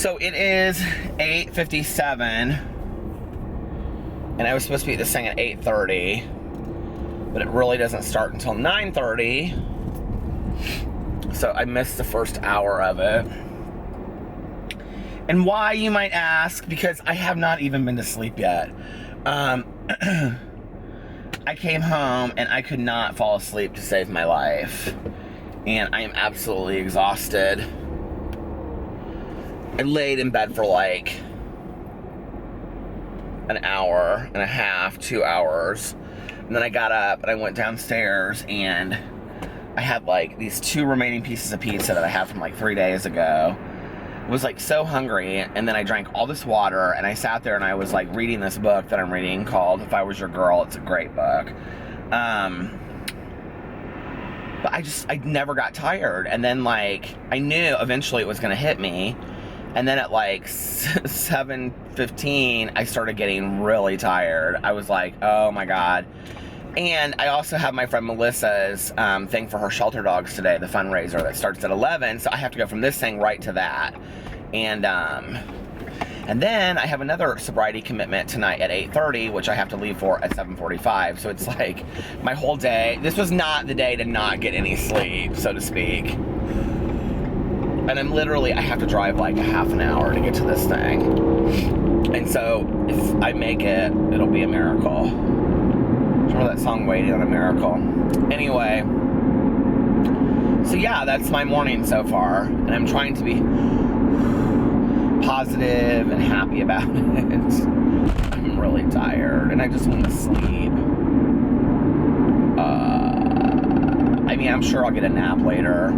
So it is 8:57, and I was supposed to be at this thing at 8:30, but it really doesn't start until 9:30, so I missed the first hour of it. And why, you might ask? Because I have not even been to sleep yet. I came home and I could not fall asleep to save my life, and I am absolutely exhausted. I laid in bed for like an hour and a half, 2 hours, and then I got up and I went downstairs and I had like these 2 remaining pieces of pizza that I had from like 3 days ago. I was like so hungry, and then I drank all this water and I sat there and I was like reading this book that I'm reading called If I Was Your Girl. It's a great book. But I never got tired, and then like I knew eventually it was gonna hit me. And then at like 7:15, I started getting really tired. I was like, oh my God. And I also have my friend Melissa's thing for her shelter dogs today, the fundraiser that starts at 11. So I have to go from this thing right to that. And then I have another sobriety commitment tonight at 8:30, which I have to leave for at 7:45. So it's like my whole day. This was not the day to not get any sleep, so to speak. And I have to drive like a half an hour to get to this thing. And so if I make it, it'll be a miracle. Remember that song, Waiting on a Miracle? Anyway, so yeah, that's my morning so far. And I'm trying to be positive and happy about it. I'm really tired and I just want to sleep. I mean, I'm sure I'll get a nap later.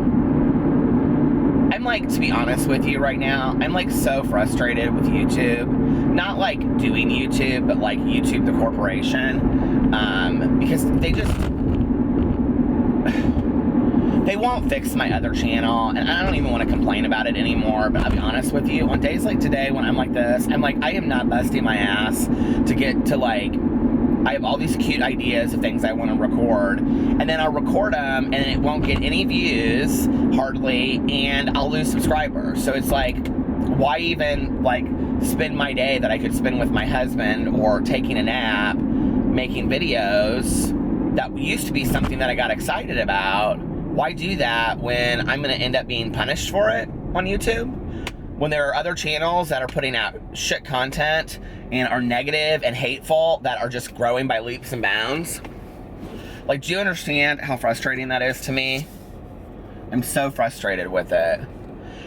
I'm like, to be honest with you right now, I'm like so frustrated with YouTube. Not like doing YouTube, but like YouTube the corporation. Because they won't fix my other channel, and I don't even want to complain about it anymore. But I'll be honest with you, on days like today when I'm like this, I'm like, I am not busting my ass to get to like, I have all these cute ideas of things I want to record, and then I'll record them and it won't get any views, hardly, and I'll lose subscribers. So it's like, why even like spend my day that I could spend with my husband or taking a nap, making videos that used to be something that I got excited about? Why do that when I'm going to end up being punished for it on YouTube? When there are other channels that are putting out shit content and are negative and hateful that are just growing by leaps and bounds. Like, do you understand how frustrating that is to me? I'm so frustrated with it.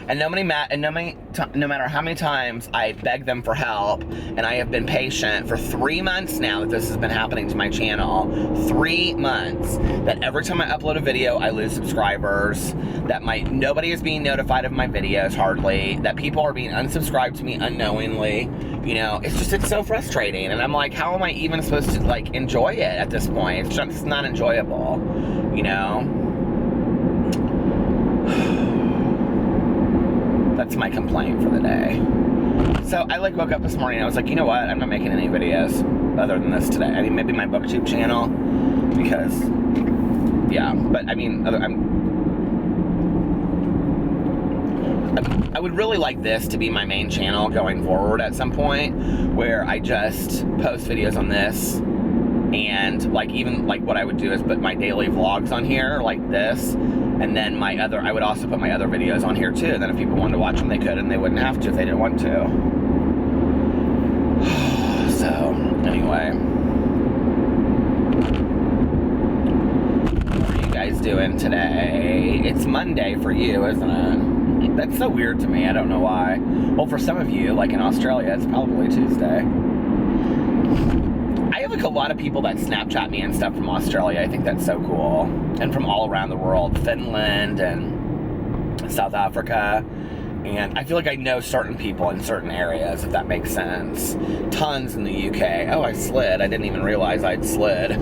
And no matter how many times I beg them for help, and I have been patient for 3 months now that this has been happening to my channel. 3 months. That every time I upload a video, I lose subscribers. That nobody is being notified of my videos, hardly. That people are being unsubscribed to me unknowingly. You know, it's so frustrating. And I'm like, how am I even supposed to, like, enjoy it at this point? It's just not enjoyable, you know? That's my complaint for the day. So I like woke up this morning and I was like, you know what? I'm not making any videos other than this today. I mean, maybe my BookTube channel, because, yeah. But I mean, I would really like this to be my main channel going forward at some point, where I just post videos on this, and like even like what I would do is put my daily vlogs on here like this. And then I would also put my other videos on here too. And then if people wanted to watch them, they could, and they wouldn't have to if they didn't want to. So, anyway. What are you guys doing today? It's Monday for you, isn't it? That's so weird to me. I don't know why. Well, for some of you, like in Australia, it's probably Tuesday. I have like a lot of people that Snapchat me and stuff from Australia. I think that's so cool. And from all around the world, Finland and South Africa. And I feel like I know certain people in certain areas, if that makes sense. Tons in the UK. Oh, I slid. I didn't even realize I'd slid. You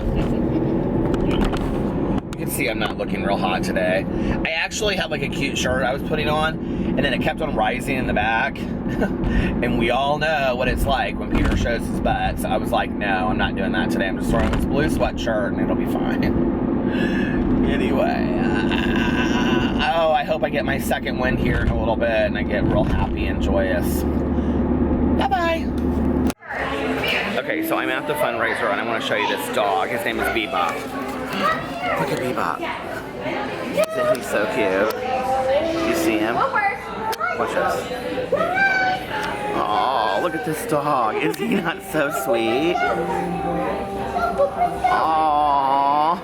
can see I'm not looking real hot today. I actually had like a cute shirt I was putting on, and then it kept on rising in the back. And we all know what it's like when Peter shows his butt. So I was like, no, I'm not doing that today. I'm just throwing this blue sweatshirt and it'll be fine. Anyway, Oh, I hope I get my second win here in a little bit and I get real happy and joyous. Bye-bye. Okay, so I'm at the fundraiser and I want to show you this dog. His name is Bebop. Look at Bebop. Isn't he so cute? You see him? Watch this. Oh, look at this dog. Is he not so sweet? Aww.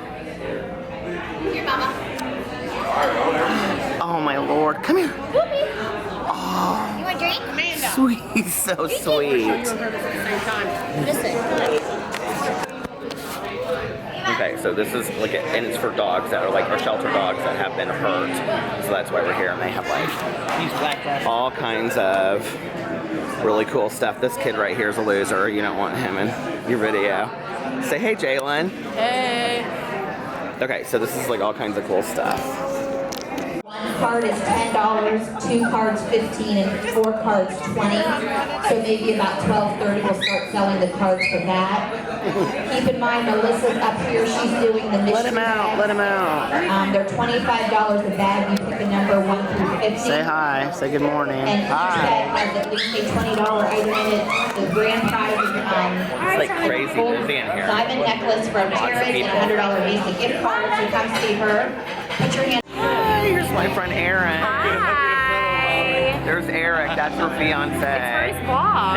Here, Mama. Oh my lord. Come here. Oh, You want a drink? Amanda. sweet. He's so sweet. Okay, so this is like, and it's for dogs that are like, or shelter dogs that have been hurt. So that's why we're here, and they have like all kinds of really cool stuff. This kid right here is a loser. You don't want him in your video. Say hey, Jalen. Hey. Okay, so this is like all kinds of cool stuff. One card is $10, 2 cards $15, and 4 cards $20. So maybe about $12.30 we'll start selling the cards for that. Keep in mind, Melissa's up here. She's doing the mystery. Let him out. Let him out. They're $25 a bag. You pick a number 1 through 50. Say hi. Say good morning. And each bag has at least a $20 item in it. The grand prize is It's like crazy busy in here. diamond necklace from Terrence and a $100 Visa gift card. So come see her. Put your hand. Hi, here's my friend Aaron. Hi. There's Eric. That's her fiance. It's for his vlog.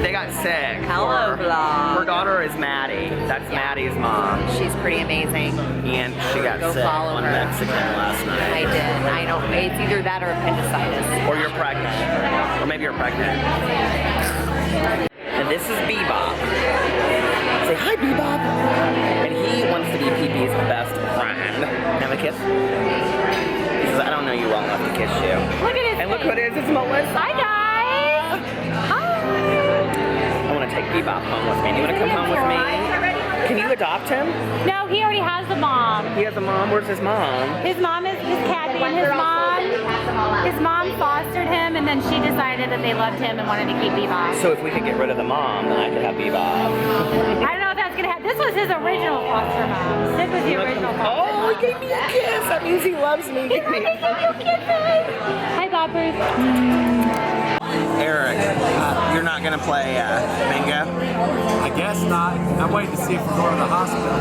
They got sick. Hello, vlog. Her daughter is Maddie. That's Maddie's mom. She's pretty amazing. And she got Go sick follow on her. Mexican last night. I did. I don't. It's either that or appendicitis. Or you're pregnant. Or maybe you're pregnant. And this is Bebop. Say hi, Bebop. And he wants to be Pee-Pee's best friend. Have a kiss? He says, I don't know you well enough to kiss you. Look at it. And look who it is. It's Melissa. Hi, guys. Hi. I want to take Bebop home with me. Do you want to come home with me? Can you adopt him? No, he already has the mom. He has a mom. Where's his mom? His mom is Kathy, and his mom fostered him, and then she decided that they loved him and wanted to keep Bebop. So if we could get rid of the mom, then I could have Bebop. I don't know if that's gonna happen. This was his original foster mom. Sid was the original foster Oh, he gave me a kiss. That means he loves me. Give me a Hi, Boppers. Eric, you're not gonna play bingo? I guess not. I'm waiting to see if we're going to the hospital.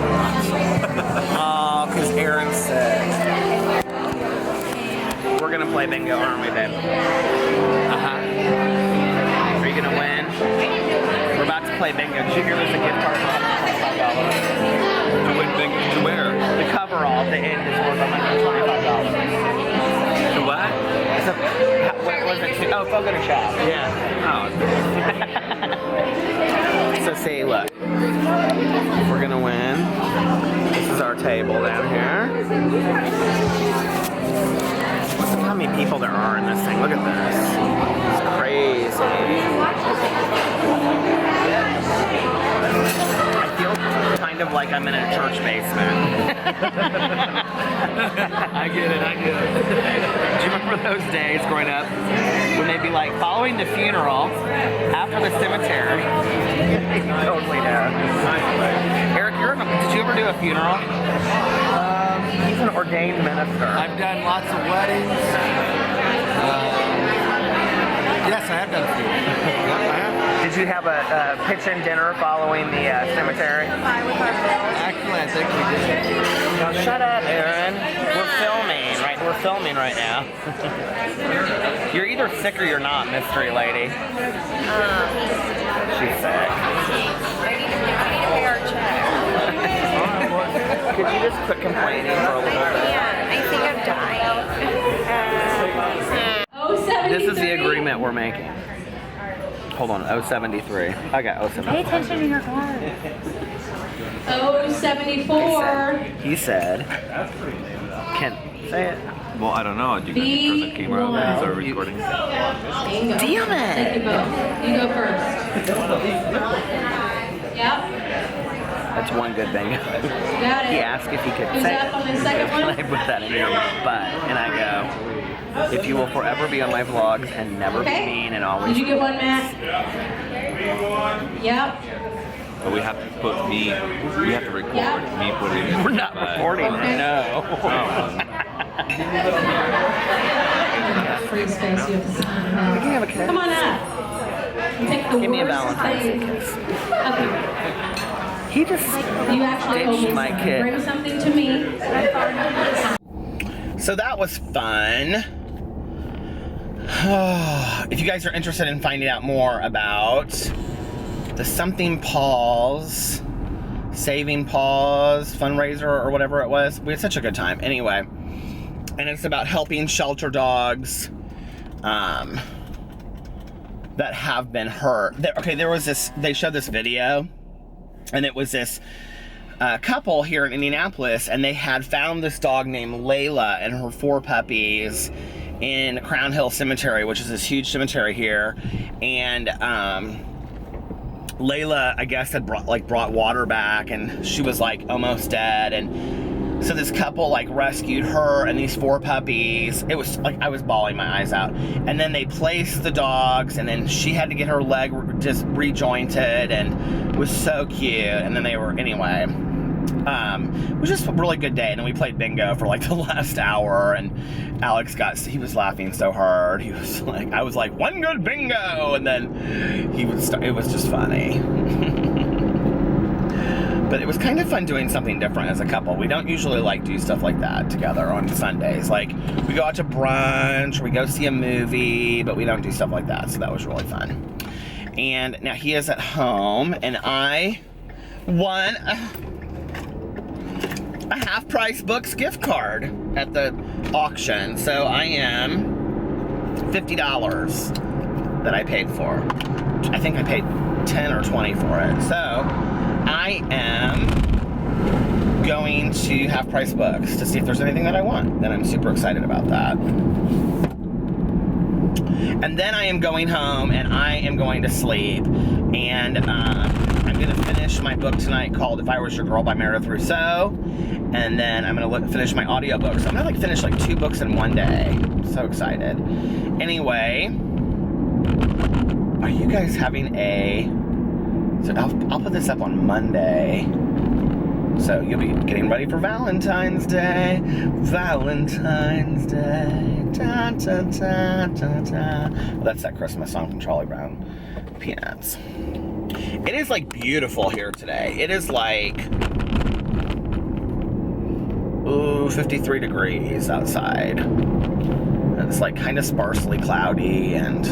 Oh, because Aaron's sick. We're gonna play bingo, aren't we, babe? Are you gonna win? We're about to play bingo. Did you hear there's a gift card for $125? To win bingo. To where? The coverall at the end is worth $125. To what? What was it? Oh, Fogo de Chao. Yeah. So see, look. We're gonna win. This is our table down here. Look how many people there are in this thing. Look at this. It's crazy. I feel kind of like I'm in a church basement. I get it. Do you remember those days growing up when they'd be like, following the funeral, after the cemetery? You totally know. Eric, did you ever do a funeral? He's an ordained minister. I've done lots of weddings. Yes, I have done a few. I have. Did you have a pitch-in dinner following the cemetery? Actually, I think we did. Now, shut up, Aaron. We're filming right now. You're either sick or you're not, mystery lady. She's sick. I need to pay our check. Could you just quit complaining for a little bit? I think I'm dying. This is the agreement we're making. Hold on, 073. I got 073. Pay attention to your card. 074. He said, can say it. Well, I don't know. You can turn the camera on and start recording. Bingo. Damn it! Take you both. You go first. Yep. That's one good bingo. Got it. He asked if he could Who's say up on the second Can one? I put that in your butt? And I go, if you will forever be on my vlogs and never Okay. be mean and always. Did you get one, Matt? Yep. But we have to put me. We have to record Yeah. me putting it. We're not recording. Okay. No. Free space you have to sign out. Come on up. Pick the Give me a worst Valentine's Day thing. kiss. Okay. He just You actually owe me ditched my something. kid. Bring something to me. So that was fun. If you guys are interested in finding out more about the Something Paws, Saving Paws fundraiser or whatever it was, we had such a good time. Anyway, and it's about helping shelter dogs that have been hurt. There was this, they showed this video, and it was this couple here in Indianapolis, and they had found this dog named Layla and her 4 puppies in Crown Hill Cemetery, which is this huge cemetery here. And Layla, I guess, had brought water back, and she was like almost dead. And so this couple like rescued her and these 4 puppies. It was like, I was bawling my eyes out. And then they placed the dogs, and then she had to get her leg just rejointed, and it was so cute. And then they were, anyway, it was just a really good day. And then we played bingo for like the last hour, and Alex he was laughing so hard. He was like, I was like, one good bingo, and then it was just funny. But it was kind of fun doing something different as a couple. We don't usually like do stuff like that together on Sundays. Like, we go out to brunch, or we go see a movie, but we don't do stuff like that. So that was really fun. And now he is at home, and I won a Half Price Books gift card at the auction. So I am $50 that I paid for. I think I paid 10 or 20 for it. So I am going to Half Price Books to see if there's anything that I want. And I'm super excited about that. And then I am going home, and I am going to sleep. And I'm going to finish my book tonight called If I Was Your Girl by Meredith Rousseau. And then I'm going to finish my audiobooks. I'm going to finish like 2 books in one day. I'm so excited. Anyway, are you guys having so I'll put this up on Monday. So you'll be getting ready for Valentine's Day. Valentine's Day. Da, da, da, da, da. Well, that's that Christmas song from Charlie Brown. Peanuts. It is like beautiful here today. It is like 53 degrees outside. It's like kind of sparsely cloudy and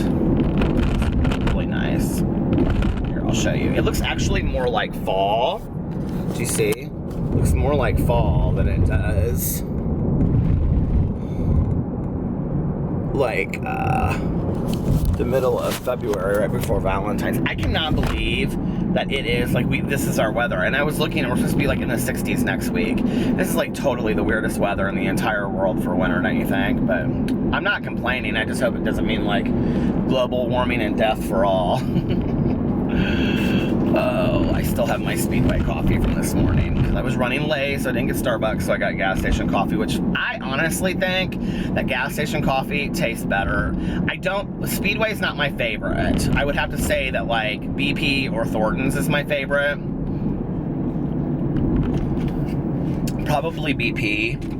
really nice. Here, I'll show you. It looks actually more like fall. Do you see? It looks more like fall than it does like the middle of February, right before Valentine's. I cannot believe that it is like this is our weather. And I was looking, and we're supposed to be like in the 60s next week. This is like totally the weirdest weather in the entire world for winter, don't you think? But I'm not complaining. I just hope it doesn't mean like global warming and death for all. Oh, I still have my Speedway coffee from this morning because I was running late, so I didn't get Starbucks, so I got gas station coffee, which I honestly think that gas station coffee tastes better. Speedway's not my favorite. I would have to say that like BP or Thornton's is my favorite. Probably BP.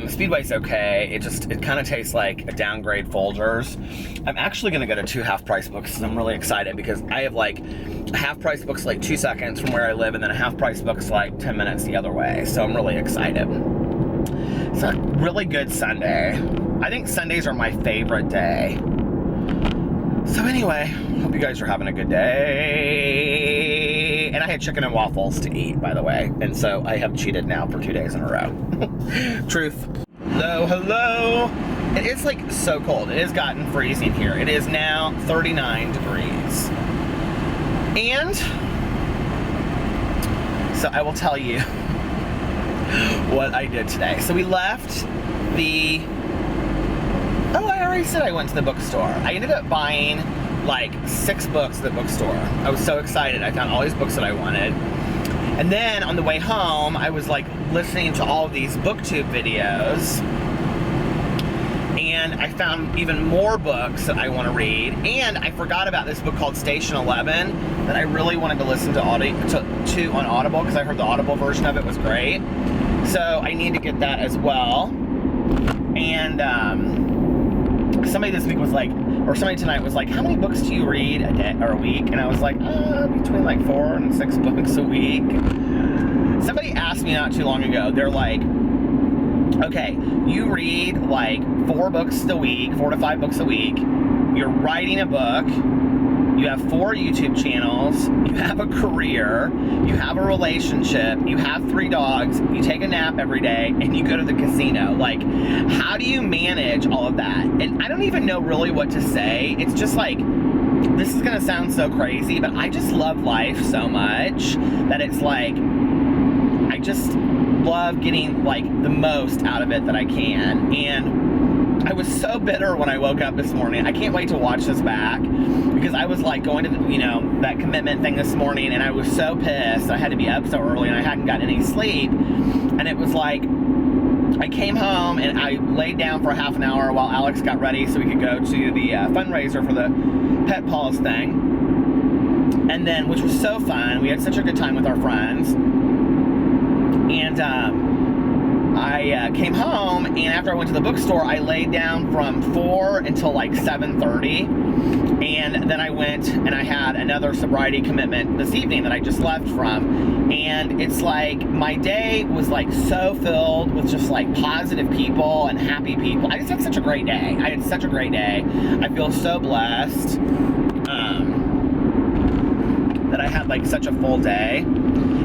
Speedway's okay. It kind of tastes like a downgrade Folgers. I'm actually going to go to 2 Half Price Books, and I'm really excited because I have like a Half Price Books like 2 seconds from where I live, and then a Half Price Books like 10 minutes the other way. So I'm really excited. It's a really good Sunday. I think Sundays are my favorite day. So anyway, hope you guys are having a good day. And I had chicken and waffles to eat, by the way. And so I have cheated now for 2 days in a row. Truth. Hello. It is like so cold. It has gotten freezing here. It is now 39 degrees. And so I will tell you what I did today. So we left I already said I went to the bookstore. I ended up buying like 6 books at the bookstore. I was so excited. I found all these books that I wanted. And then on the way home, I was like listening to all of these BookTube videos. And I found even more books that I want to read. And I forgot about this book called Station 11 that I really wanted to listen to on Audible because I heard the Audible version of it was great. So I need to get that as well. And somebody this week was like, or somebody tonight was like, how many books do you read a day or a week? And I was like, between like 4 and 6 books a week. Somebody asked me not too long ago, they're like, okay, you read like 4 books a week, 4 to 5 books a week, you're writing a book, you have 4 YouTube channels, you have a career, you have a relationship, you have 3 dogs, you take a nap every day, and you go to the casino. Like, how do you manage all of that? And I don't even know really what to say. It's just like, this is gonna sound so crazy, but I just love life so much that it's like, I just love getting like the most out of it that I can. And I was so bitter when I woke up this morning. I can't wait to watch this back because I was like going to the, that commitment thing this morning, and I was so pissed. I had to be up so early and I hadn't gotten any sleep. And it was like, I came home and I laid down for a half an hour while Alex got ready so we could go to the fundraiser for the pet paws thing. And then, which was so fun. We had such a good time with our friends. And I came home, and after I went to the bookstore, I laid down from 4 until like 7:30, and then I went and I had another sobriety commitment this evening that I just left from, and it's like my day was like so filled with just like positive people and happy people. I just had such a great day. I had such a great day. I feel so blessed that I had like such a full day.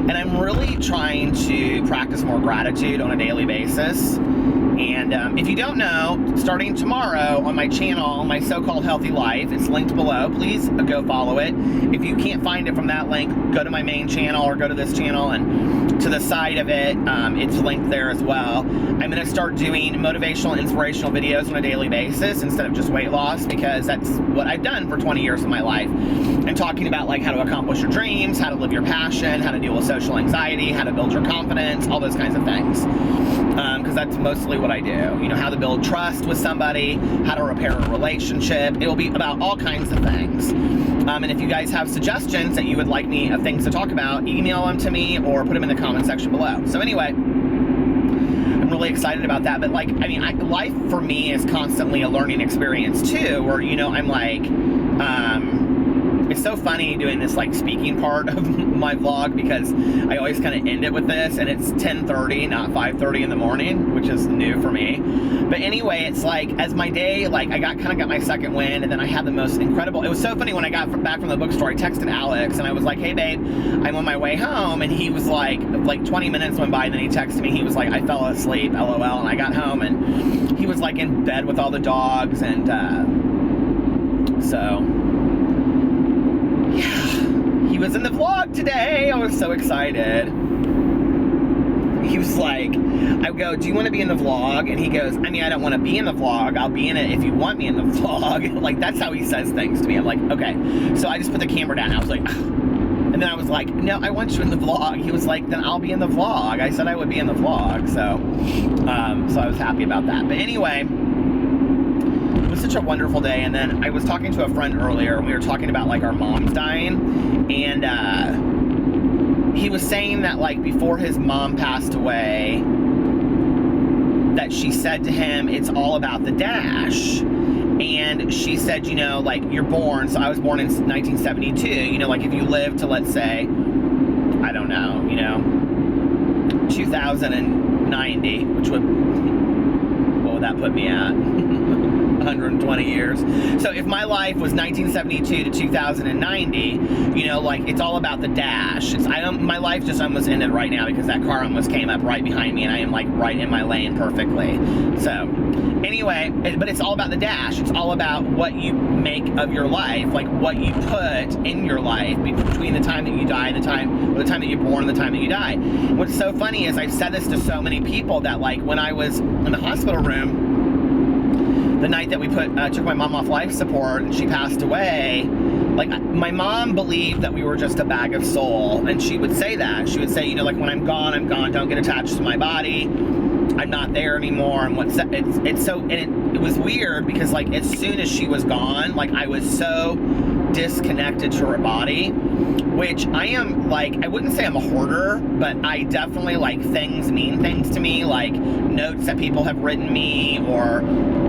And I'm really trying to practice more gratitude on a daily basis. And if you don't know, starting tomorrow on my channel, My So-Called Healthy Life, it's linked below. Please go follow it. If you can't find it from that link, go to my main channel or go to this channel, and to the side of it, it's linked there as well. I'm going to start doing motivational, inspirational videos on a daily basis instead of just weight loss, because that's what I've done for 20 years of my life. I'm talking about like how to accomplish your dreams, how to live your passion, how to deal with social anxiety, how to build your confidence, all those kinds of things. Because that's mostly what I do. How to build trust with somebody, how to repair a relationship. It will be about all kinds of things. And if you guys have suggestions that you would like me of things to talk about, email them to me or put them in the comment section below. So anyway, I'm really excited about that. But like, life for me is constantly a learning experience too, where, I'm like, it's so funny doing this like speaking part of my vlog, because I always kind of end it with this, and it's 10:30, not 5:30 in the morning, which is new for me. But anyway, it's like, as my day, like I got my second wind, and then I had the most incredible, it was so funny when I got back from the bookstore, I texted Alex and I was like, hey babe, I'm on my way home, and he was like 20 minutes went by, and then he texted me, he was like, I fell asleep, LOL, and I got home and he was like in bed with all the dogs, and so yeah, he was in the vlog today. I was so excited. He was like, I go, do you want to be in the vlog? And he goes, I don't want to be in the vlog. I'll be in it if you want me in the vlog. Like, that's how he says things to me. I'm like, okay. So I just put the camera down. I was like, and then I was like, no, I want you in the vlog. He was like, then I'll be in the vlog. I said I would be in the vlog. So I was happy about that. But anyway, it was such a wonderful day. And then I was talking to a friend earlier, and we were talking about like our moms dying, and he was saying that like before his mom passed away, that she said to him, it's all about the dash. And she said, like, you're born, so I was born in 1972, like if you live to, let's say, I don't know, 2090, which what would that put me at? 120 years. So if my life was 1972 to 2090, like it's all about the dash. My life just almost ended right now because that car almost came up right behind me, and I am like right in my lane perfectly. So anyway, but it's all about the dash. It's all about what you make of your life, like what you put in your life between the time that you die and the time that you're born and the time that you die. What's so funny is I've said this to so many people that like when I was in the hospital room, the night that we took my mom off life support and she passed away, like my mom believed that we were just a bag of soul, and she would say that. She would say, like when I'm gone, don't get attached to my body. I'm not there anymore. And it was weird because like as soon as she was gone, like I was so disconnected to her body, which I am, like, I wouldn't say I'm a hoarder, but I definitely, like, things mean things to me, like notes that people have written me, or,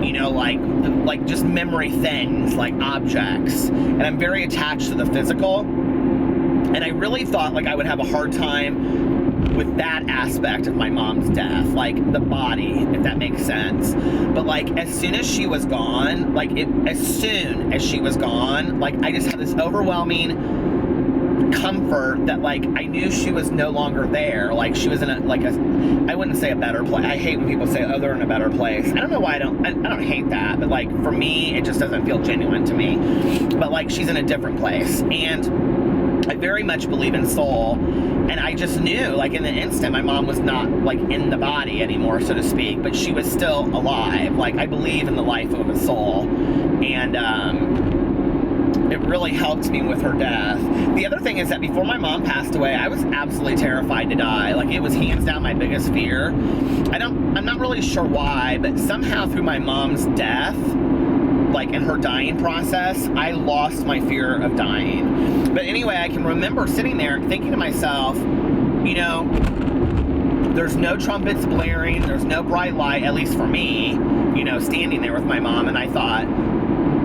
you know, like just memory things, like objects. And I'm very attached to the physical. And I really thought, like, I would have a hard time with that aspect of my mom's death, like the body, if that makes sense. But like, as soon as she was gone, like as soon as she was gone, like I just had this overwhelming comfort that, like, I knew she was no longer there. Like, she was in I wouldn't say a better place. I hate when people say, oh, they're in a better place. I don't know why I don't hate that, but like, for me, it just doesn't feel genuine to me. But like, she's in a different place. And I very much believe in soul, and I just knew, like, in the instant, my mom was not, like, in the body anymore, so to speak, but she was still alive. Like, I believe in the life of a soul, and it really helped me with her death. The other thing is that before my mom passed away, I was absolutely terrified to die. Like, it was hands down my biggest fear. I'm not really sure why, but somehow through my mom's death, like in her dying process, I lost my fear of dying. But anyway, I can remember sitting there thinking to myself, you know, there's no trumpets blaring, there's no bright light, at least for me, you know, standing there with my mom, and I thought,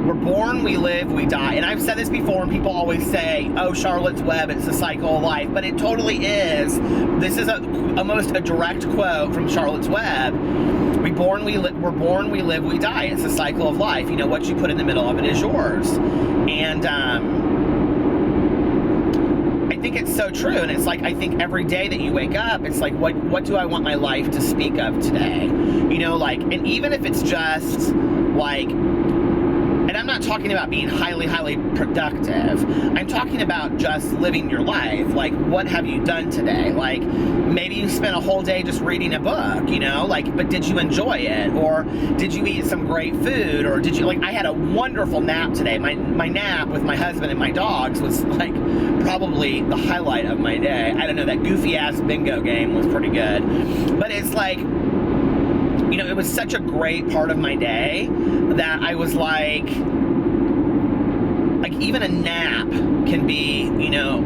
we're born, we live, we die. And I've said this before, and people always say, oh, Charlotte's Web, it's a cycle of life, but it totally is. This is almost a direct quote from Charlotte's Web. We're born, we live, we die. It's a cycle of life. You know, what you put in the middle of it is yours. And I think it's so true. And it's like, I think every day that you wake up, it's like, what do I want my life to speak of today? You know, like, and even if it's just like, and I'm not talking about being highly, highly productive. I'm talking about just living your life. Like, what have you done today? Like, maybe you spent a whole day just reading a book, you know? Like, but did you enjoy it? Or did you eat some great food? Or did you, like, I had a wonderful nap today. My nap with my husband and my dogs was, like, probably the highlight of my day. I don't know, that goofy-ass bingo game was pretty good. But it's like, you know, it was such a great part of my day that I was like even a nap can be, you know,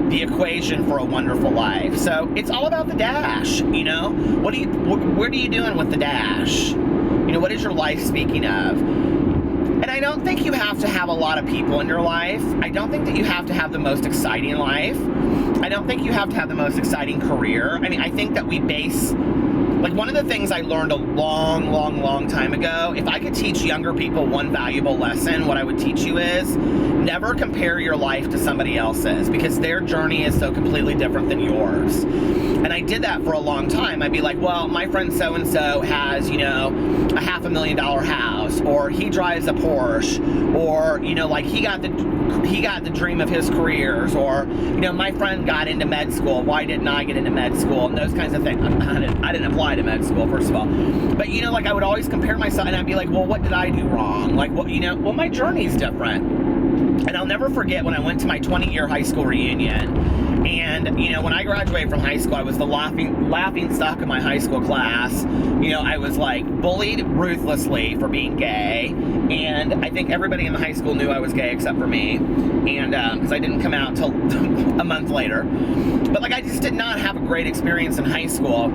the equation for a wonderful life. So it's all about the dash, you know? What are you doing with the dash? You know, what is your life speaking of? And I don't think you have to have a lot of people in your life. I don't think that you have to have the most exciting life. I don't think you have to have the most exciting career. I mean, I think that we base, like, one of the things I learned a long time ago, if I could teach younger people one valuable lesson, what I would teach you is never compare your life to somebody else's, because their journey is so completely different than yours. And I did that for a long time. I'd be like, well, my friend so-and-so has, you know, a $500,000 house, or he drives a Porsche, or, you know, like, he got the dream of his careers, or, you know, my friend got into med school, why didn't I get into med school, and those kinds of things. I didn't apply to med school, first of all. But, you know, like, I would always compare myself, and I'd be like, well, what did I do wrong? Like, what, you know, well, my journey's different. And I'll never forget when I went to my 20-year high school reunion. And, you know, when I graduated from high school, I was the laughing stock of my high school class. You know, I was, like, bullied ruthlessly for being gay. And I think everybody in the high school knew I was gay except for me. And, because I didn't come out till a month later. But, like, I just did not have a great experience in high school.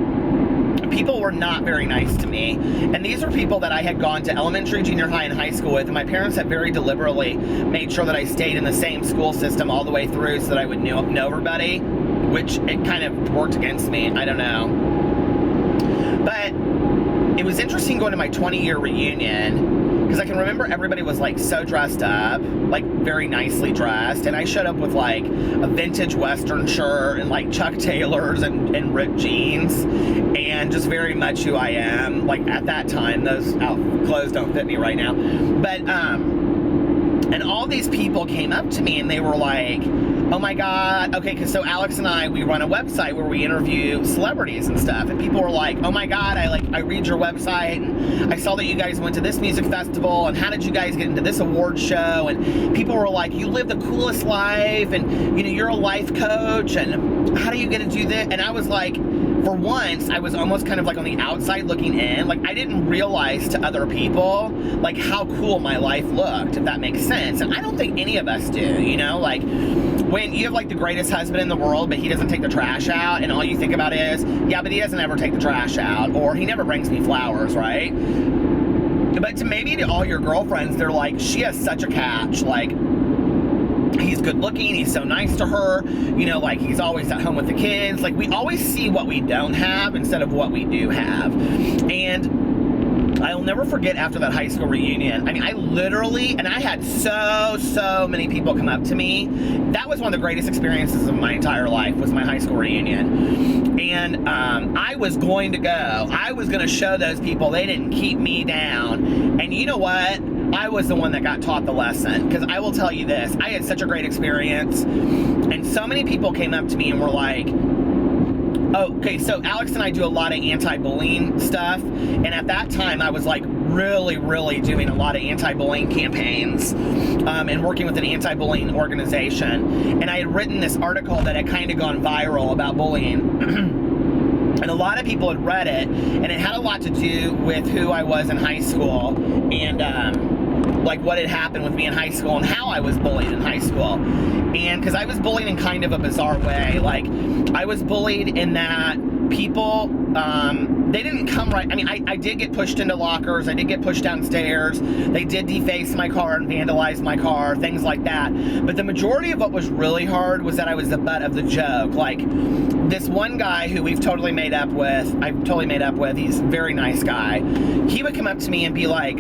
People were not very nice to me, and these are people that I had gone to elementary, junior high, and high school with, and my parents had very deliberately made sure that I stayed in the same school system all the way through so that I would know everybody, which it kind of worked against me. I don't know. But it was interesting going to my 20-year reunion, because I can remember everybody was, like, so dressed up, like, very nicely dressed, and I showed up with, like, a vintage Western shirt and, like, Chuck Taylors and ripped jeans, and just very much who I am. Like, at that time, those clothes don't fit me right now. But, and all these people came up to me and they were like, oh my God, okay, because so Alex and we run a website where we interview celebrities and stuff, and people were like, oh my God, I read your website, and I saw that you guys went to this music festival, and how did you guys get into this award show? And people were like, you live the coolest life, and, you know, you're a life coach, and how do you get to do this? And I was like, for once, I was almost kind of like on the outside looking in. Like, I didn't realize to other people, like, how cool my life looked, if that makes sense. And I don't think any of us do, you know? Like, when you have, like, the greatest husband in the world, but he doesn't take the trash out, and all you think about is, yeah, but he doesn't ever take the trash out, or he never brings me flowers, right? But maybe to all your girlfriends, they're like, she has such a catch, like, he's good looking, he's so nice to her, you know, like, he's always at home with the kids. Like, we always see what we don't have instead of what we do have. And I'll never forget after that high school reunion, I mean, I literally, and I had so many people come up to me. That was one of the greatest experiences of my entire life, was my high school reunion. And I was going to go. I was going to show those people they didn't keep me down. And you know what? I was the one that got taught the lesson. Because I will tell you this, I had such a great experience. And so many people came up to me and were like, oh, okay, so Alex and I do a lot of anti-bullying stuff, and at that time I was like really doing a lot of anti-bullying campaigns and working with an anti-bullying organization, and I had written this article that had kind of gone viral about bullying. And a lot of people had read it, and it had a lot to do with who I was in high school, and like what had happened with me in high school and how I was bullied in high school. And because I was bullied in kind of a bizarre way. Like, I was bullied in that people, they didn't come right. I mean, I did get pushed into lockers. I did get pushed downstairs. They did deface my car and vandalize my car, things like that. But the majority of what was really hard was that I was the butt of the joke. Like, this one guy who I've totally made up with, he's a very nice guy. He would come up to me and be like,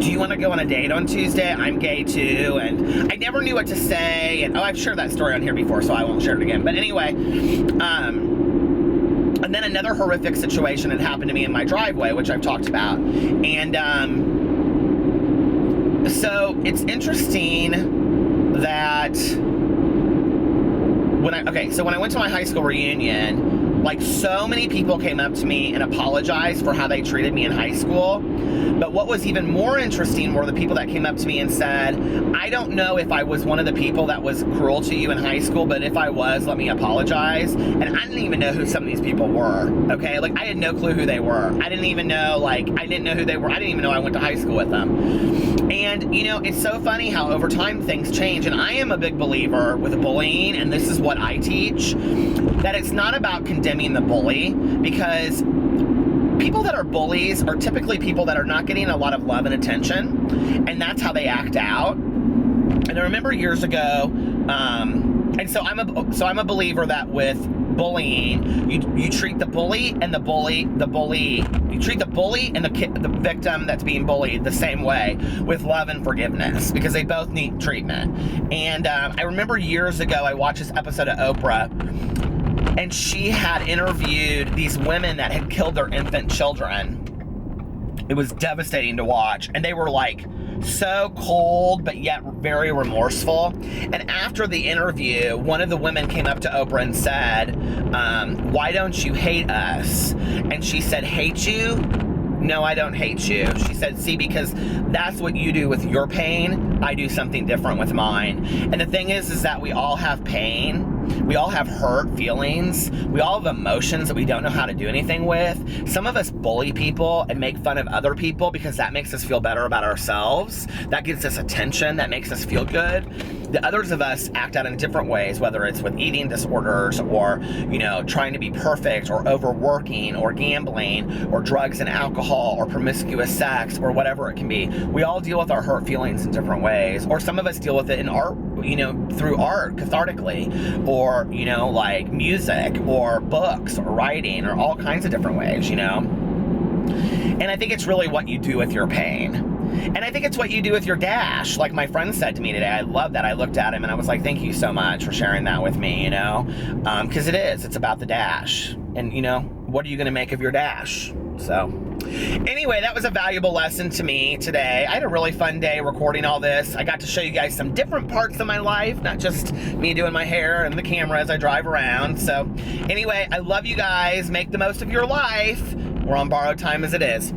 do you want to go on a date on Tuesday? I'm gay too. And I never knew what to say. And I've shared that story on here before, so I won't share it again. But anyway, and then another horrific situation had happened to me in my driveway, which I've talked about. And so it's interesting that when I went to my high school reunion, like, so many people came up to me and apologized for how they treated me in high school. But what was even more interesting were the people that came up to me and said, I don't know if I was one of the people that was cruel to you in high school, but if I was, let me apologize. And I didn't even know who some of these people were, okay? Like, I had no clue who they were. I didn't even know, like, I didn't know who they were. I didn't even know I went to high school with them. And, you know, it's so funny how over time things change. And I am a big believer with bullying, and this is what I teach, that it's not about condemning the bully, because people that are bullies are typically people that are not getting a lot of love and attention, and that's how they act out. And I remember years ago, and so I'm a believer that with bullying, you treat the bully and the you treat the bully and the victim that's being bullied the same way, with love and forgiveness, because they both need treatment. And I remember years ago I watched this episode of Oprah, and she had interviewed these women that had killed their infant children. It was devastating to watch, and they were like so cold but yet very remorseful. And after the interview, one of the women came up to Oprah and said, why don't you hate us? And she said, hate you? No, I don't hate you. She said, see, because that's what you do with your pain, I do something different with mine. And the thing is that we all have pain. We all have hurt feelings. We all have emotions that we don't know how to do anything with. Some of us bully people and make fun of other people because that makes us feel better about ourselves. That gives us attention. That makes us feel good. The others of us act out in different ways, whether it's with eating disorders or, you know, trying to be perfect, or overworking, or gambling, or drugs and alcohol, or promiscuous sex, or whatever it can be. We all deal with our hurt feelings in different ways. Or some of us deal with it in art, you know, through art, cathartically, or, you know, like music, or books, or writing, or all kinds of different ways, you know. And I think it's really what you do with your pain. And I think it's what you do with your dash. Like my friend said to me today, I love that. I looked at him and I was like, thank you so much for sharing that with me, you know? Because it's about the dash. And, you know, what are you going to make of your dash? So, anyway, that was a valuable lesson to me today. I had a really fun day recording all this. I got to show you guys some different parts of my life, not just me doing my hair and the camera as I drive around. So, anyway, I love you guys. Make the most of your life. We're on borrowed time as it is.